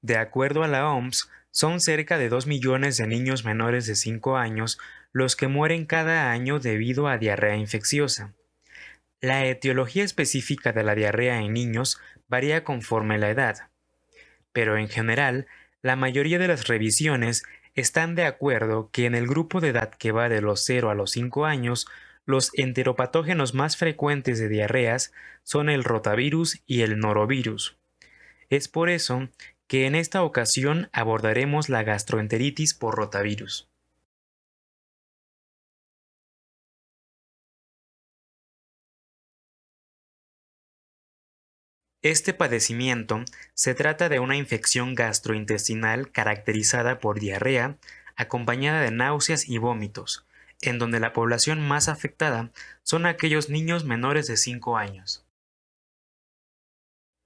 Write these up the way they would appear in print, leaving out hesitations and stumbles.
De acuerdo a la OMS, son cerca de 2 millones de niños menores de 5 años los que mueren cada año debido a diarrea infecciosa. La etiología específica de la diarrea en niños varía conforme la edad, pero en general, la mayoría de las revisiones están de acuerdo que en el grupo de edad que va de los 0 a los 5 años, los enteropatógenos más frecuentes de diarreas son el rotavirus y el norovirus. Es por eso que en esta ocasión abordaremos la gastroenteritis por rotavirus. Este padecimiento se trata de una infección gastrointestinal caracterizada por diarrea, acompañada de náuseas y vómitos, en donde la población más afectada son aquellos niños menores de 5 años.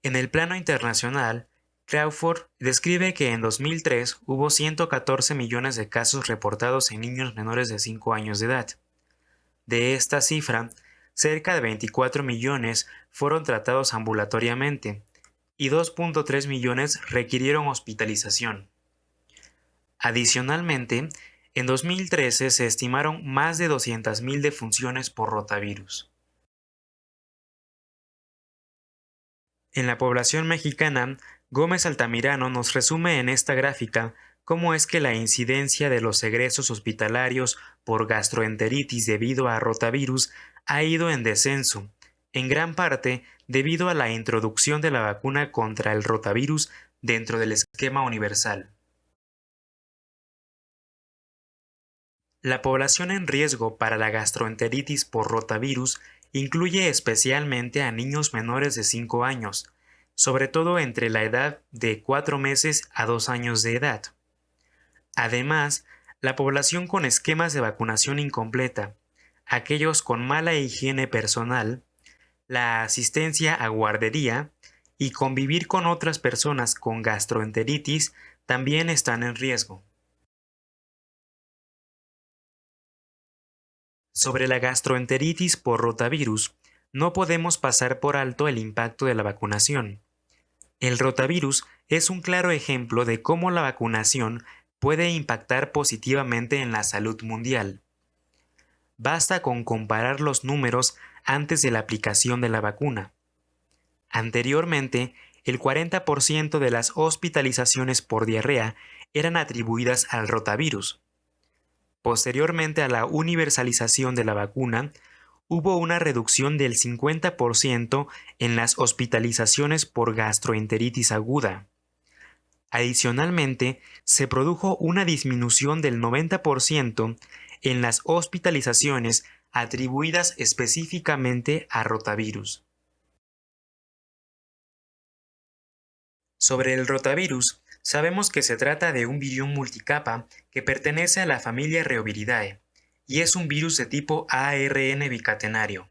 En el plano internacional, Crawford describe que en 2003 hubo 114 millones de casos reportados en niños menores de 5 años de edad. De esta cifra, cerca de 24 millones fueron tratados ambulatoriamente y 2.3 millones requirieron hospitalización. Adicionalmente, en 2013 se estimaron más de 200.000 defunciones por rotavirus. En la población mexicana, Gómez Altamirano nos resume en esta gráfica cómo es que la incidencia de los egresos hospitalarios por gastroenteritis debido a rotavirus ha ido en descenso, en gran parte debido a la introducción de la vacuna contra el rotavirus dentro del esquema universal. La población en riesgo para la gastroenteritis por rotavirus incluye especialmente a niños menores de 5 años, sobre todo entre la edad de 4 meses a 2 años de edad. Además, la población con esquemas de vacunación incompleta, aquellos con mala higiene personal, la asistencia a guardería y convivir con otras personas con gastroenteritis también están en riesgo. Sobre la gastroenteritis por rotavirus, no podemos pasar por alto el impacto de la vacunación. El rotavirus es un claro ejemplo de cómo la vacunación puede impactar positivamente en la salud mundial. Basta con comparar los números antes de la aplicación de la vacuna. Anteriormente, el 40% de las hospitalizaciones por diarrea eran atribuidas al rotavirus. Posteriormente a la universalización de la vacuna, hubo una reducción del 50% en las hospitalizaciones por gastroenteritis aguda. Adicionalmente, se produjo una disminución del 90% en las hospitalizaciones atribuidas específicamente a rotavirus. Sobre el rotavirus, sabemos que se trata de un virión multicapa que pertenece a la familia Reoviridae y es un virus de tipo ARN bicatenario.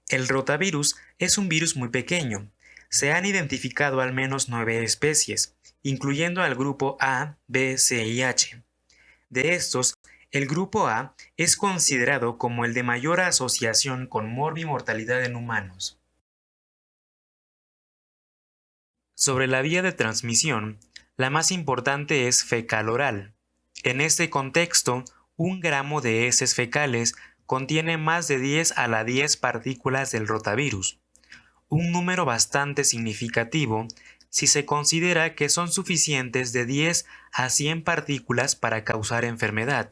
El rotavirus es un virus muy pequeño. Se han identificado al menos 9 especies, incluyendo al grupo A, B, C y H. De estos, el grupo A es considerado como el de mayor asociación con morbimortalidad en humanos. Sobre la vía de transmisión, la más importante es fecal-oral. En este contexto, 1 gramo de heces fecales contiene más de 10 a la 10 partículas del rotavirus, un número bastante significativo si se considera que son suficientes de 10 a 100 partículas para causar enfermedad.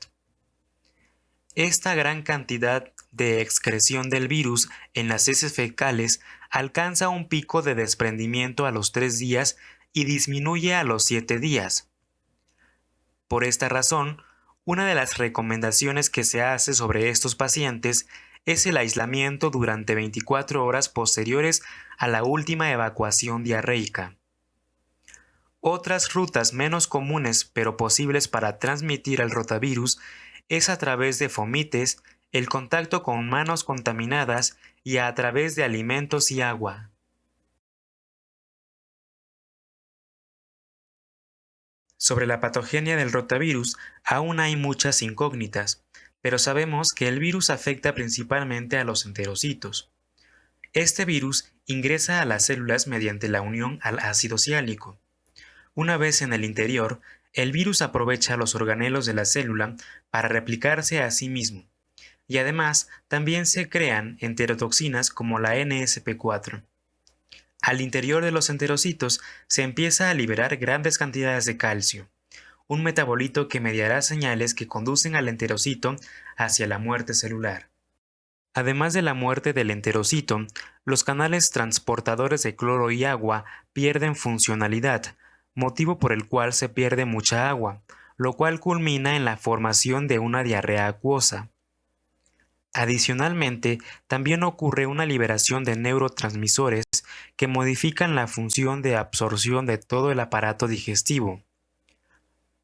Esta gran cantidad de excreción del virus en las heces fecales alcanza un pico de desprendimiento a los 3 días y disminuye a los 7 días. Por esta razón, una de las recomendaciones que se hace sobre estos pacientes es el aislamiento durante 24 horas posteriores a la última evacuación diarreica. Otras rutas menos comunes pero posibles para transmitir el rotavirus es a través de fomites, el contacto con manos contaminadas y a través de alimentos y agua. Sobre la patogenia del rotavirus aún hay muchas incógnitas, pero sabemos que el virus afecta principalmente a los enterocitos. Este virus ingresa a las células mediante la unión al ácido siálico. Una vez en el interior, el virus aprovecha los organelos de la célula para replicarse a sí mismo, y además también se crean enterotoxinas como la NSP4. Al interior de los enterocitos se empieza a liberar grandes cantidades de calcio, un metabolito que mediará señales que conducen al enterocito hacia la muerte celular. Además de la muerte del enterocito, los canales transportadores de cloro y agua pierden funcionalidad, motivo por el cual se pierde mucha agua, lo cual culmina en la formación de una diarrea acuosa. Adicionalmente, también ocurre una liberación de neurotransmisores que modifican la función de absorción de todo el aparato digestivo.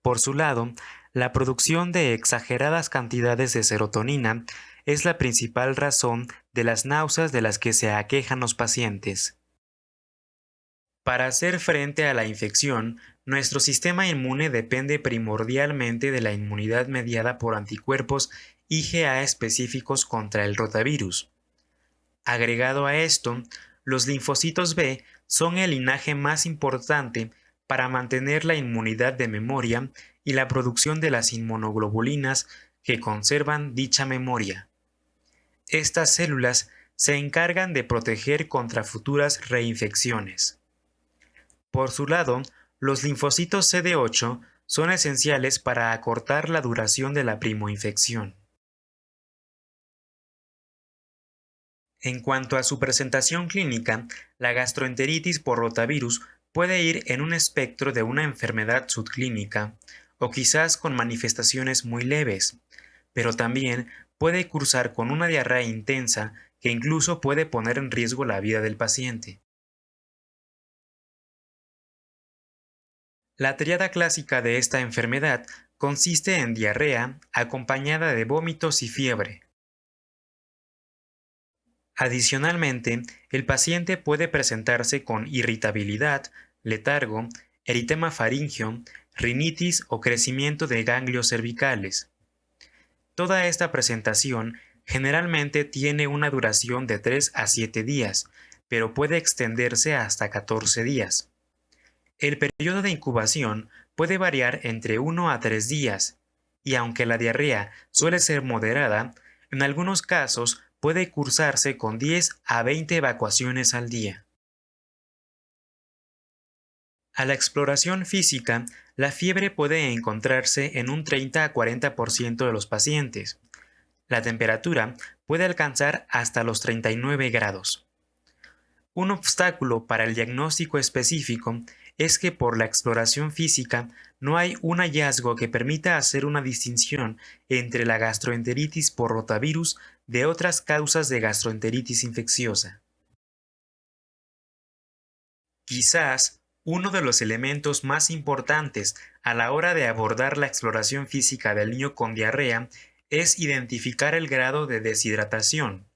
Por su lado, la producción de exageradas cantidades de serotonina es la principal razón de las náuseas de las que se aquejan los pacientes. Para hacer frente a la infección, nuestro sistema inmune depende primordialmente de la inmunidad mediada por anticuerpos IgA específicos contra el rotavirus. Agregado a esto, los linfocitos B son el linaje más importante para mantener la inmunidad de memoria y la producción de las inmunoglobulinas que conservan dicha memoria. Estas células se encargan de proteger contra futuras reinfecciones. Por su lado, los linfocitos CD8 son esenciales para acortar la duración de la primoinfección. En cuanto a su presentación clínica, la gastroenteritis por rotavirus puede ir en un espectro de una enfermedad subclínica, o quizás con manifestaciones muy leves, pero también puede cursar con una diarrea intensa que incluso puede poner en riesgo la vida del paciente. La triada clásica de esta enfermedad consiste en diarrea acompañada de vómitos y fiebre. Adicionalmente, el paciente puede presentarse con irritabilidad, letargo, eritema faríngeo, rinitis o crecimiento de ganglios cervicales. Toda esta presentación generalmente tiene una duración de 3 a 7 días, pero puede extenderse hasta 14 días. El periodo de incubación puede variar entre 1 a 3 días, y aunque la diarrea suele ser moderada, en algunos casos puede cursarse con 10 a 20 evacuaciones al día. A la exploración física, la fiebre puede encontrarse en un 30 a 40% de los pacientes. La temperatura puede alcanzar hasta los 39 grados. Un obstáculo para el diagnóstico específico es que por la exploración física no hay un hallazgo que permita hacer una distinción entre la gastroenteritis por rotavirus de otras causas de gastroenteritis infecciosa. Quizás uno de los elementos más importantes a la hora de abordar la exploración física del niño con diarrea es identificar el grado de deshidratación.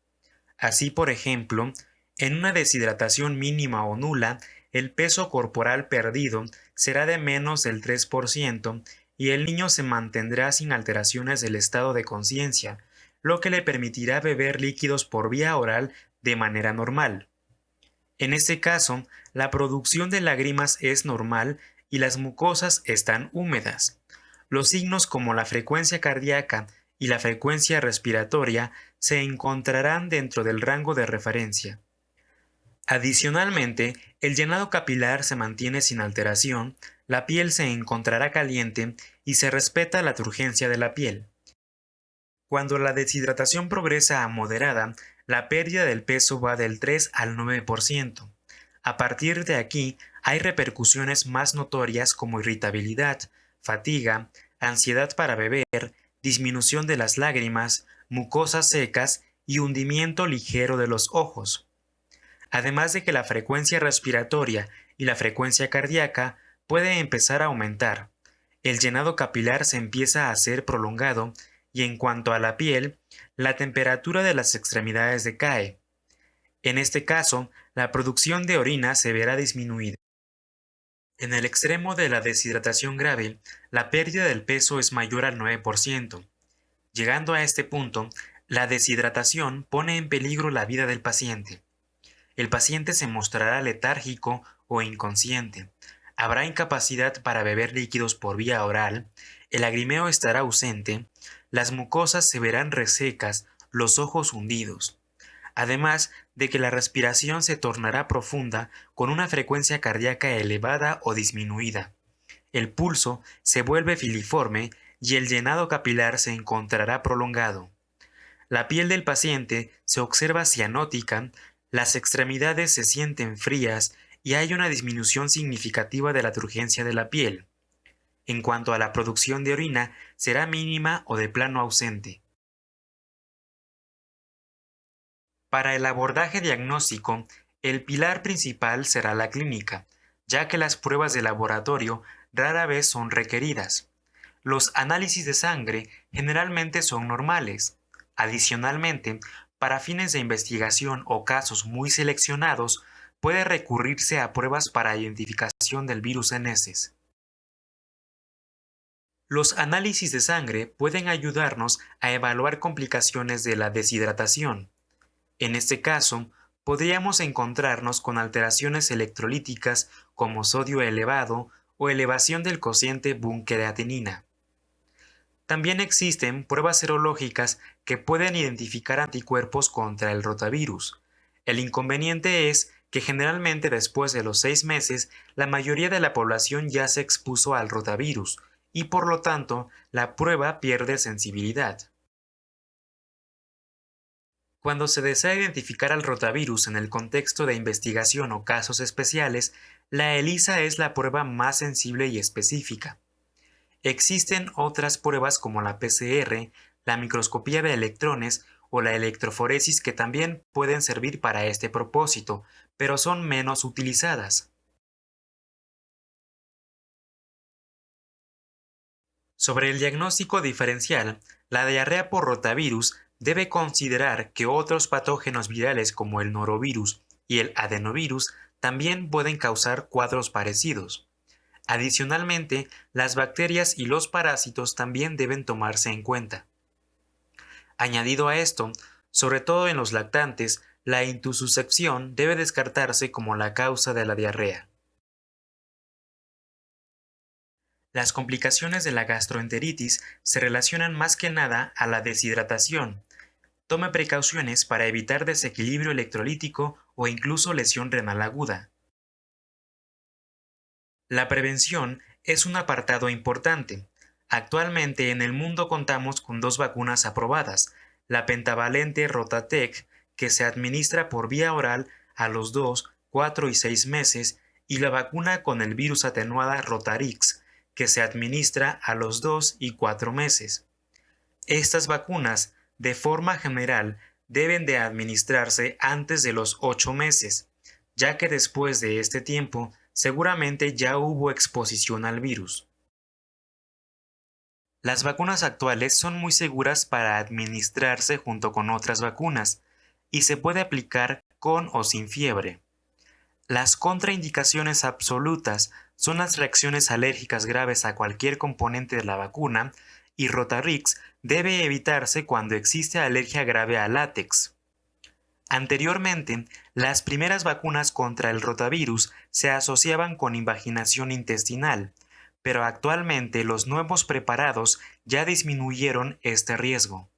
Así, por ejemplo, en una deshidratación mínima o nula, el peso corporal perdido será de menos del 3% y el niño se mantendrá sin alteraciones del estado de conciencia, lo que le permitirá beber líquidos por vía oral de manera normal. En este caso, la producción de lágrimas es normal y las mucosas están húmedas. Los signos como la frecuencia cardíaca y la frecuencia respiratoria se encontrarán dentro del rango de referencia. Adicionalmente, el llenado capilar se mantiene sin alteración, la piel se encontrará caliente y se respeta la turgencia de la piel. Cuando la deshidratación progresa a moderada, la pérdida del peso va del 3 al 9%. A partir de aquí, hay repercusiones más notorias como irritabilidad, fatiga, ansiedad para beber, disminución de las lágrimas, mucosas secas y hundimiento ligero de los ojos. Además de que la frecuencia respiratoria y la frecuencia cardíaca puede empezar a aumentar. El llenado capilar se empieza a hacer prolongado y en cuanto a la piel, la temperatura de las extremidades decae. En este caso, la producción de orina se verá disminuida. En el extremo de la deshidratación grave, la pérdida del peso es mayor al 9%. Llegando a este punto, la deshidratación pone en peligro la vida del paciente. El paciente se mostrará letárgico o inconsciente. Habrá incapacidad para beber líquidos por vía oral, el lagrimeo estará ausente, las mucosas se verán resecas, los ojos hundidos. Además de que la respiración se tornará profunda con una frecuencia cardíaca elevada o disminuida. El pulso se vuelve filiforme y el llenado capilar se encontrará prolongado. La piel del paciente se observa cianótica, las extremidades se sienten frías y hay una disminución significativa de la turgencia de la piel. En cuanto a la producción de orina, será mínima o de plano ausente. Para el abordaje diagnóstico, el pilar principal será la clínica, ya que las pruebas de laboratorio rara vez son requeridas. Los análisis de sangre generalmente son normales. Adicionalmente, para fines de investigación o casos muy seleccionados, puede recurrirse a pruebas para identificación del virus en heces. Los análisis de sangre pueden ayudarnos a evaluar complicaciones de la deshidratación. En este caso, podríamos encontrarnos con alteraciones electrolíticas como sodio elevado o elevación del cociente bunquereatinina. También existen pruebas serológicas que pueden identificar anticuerpos contra el rotavirus. El inconveniente es que generalmente después de los 6 meses, la mayoría de la población ya se expuso al rotavirus y por lo tanto la prueba pierde sensibilidad. Cuando se desea identificar al rotavirus en el contexto de investigación o casos especiales, la ELISA es la prueba más sensible y específica. Existen otras pruebas como la PCR, la microscopía de electrones o la electroforesis que también pueden servir para este propósito, pero son menos utilizadas. Sobre el diagnóstico diferencial, la diarrea por rotavirus debe considerar que otros patógenos virales como el norovirus y el adenovirus también pueden causar cuadros parecidos. Adicionalmente, las bacterias y los parásitos también deben tomarse en cuenta. Añadido a esto, sobre todo en los lactantes, la intususcepción debe descartarse como la causa de la diarrea. Las complicaciones de la gastroenteritis se relacionan más que nada a la deshidratación. Tome precauciones para evitar desequilibrio electrolítico o incluso lesión renal aguda. La prevención es un apartado importante. Actualmente en el mundo contamos con 2 vacunas aprobadas, la pentavalente Rotatec, que se administra por vía oral a los 2, 4 y 6 meses, y la vacuna con el virus atenuada Rotarix, que se administra a los 2 y 4 meses. Estas vacunas, de forma general, deben de administrarse antes de los 8 meses, ya que después de este tiempo seguramente ya hubo exposición al virus. Las vacunas actuales son muy seguras para administrarse junto con otras vacunas y se puede aplicar con o sin fiebre. Las contraindicaciones absolutas son las reacciones alérgicas graves a cualquier componente de la vacuna y Rotarix debe evitarse cuando existe alergia grave a látex. Anteriormente, las primeras vacunas contra el rotavirus se asociaban con invaginación intestinal, pero actualmente los nuevos preparados ya disminuyeron este riesgo.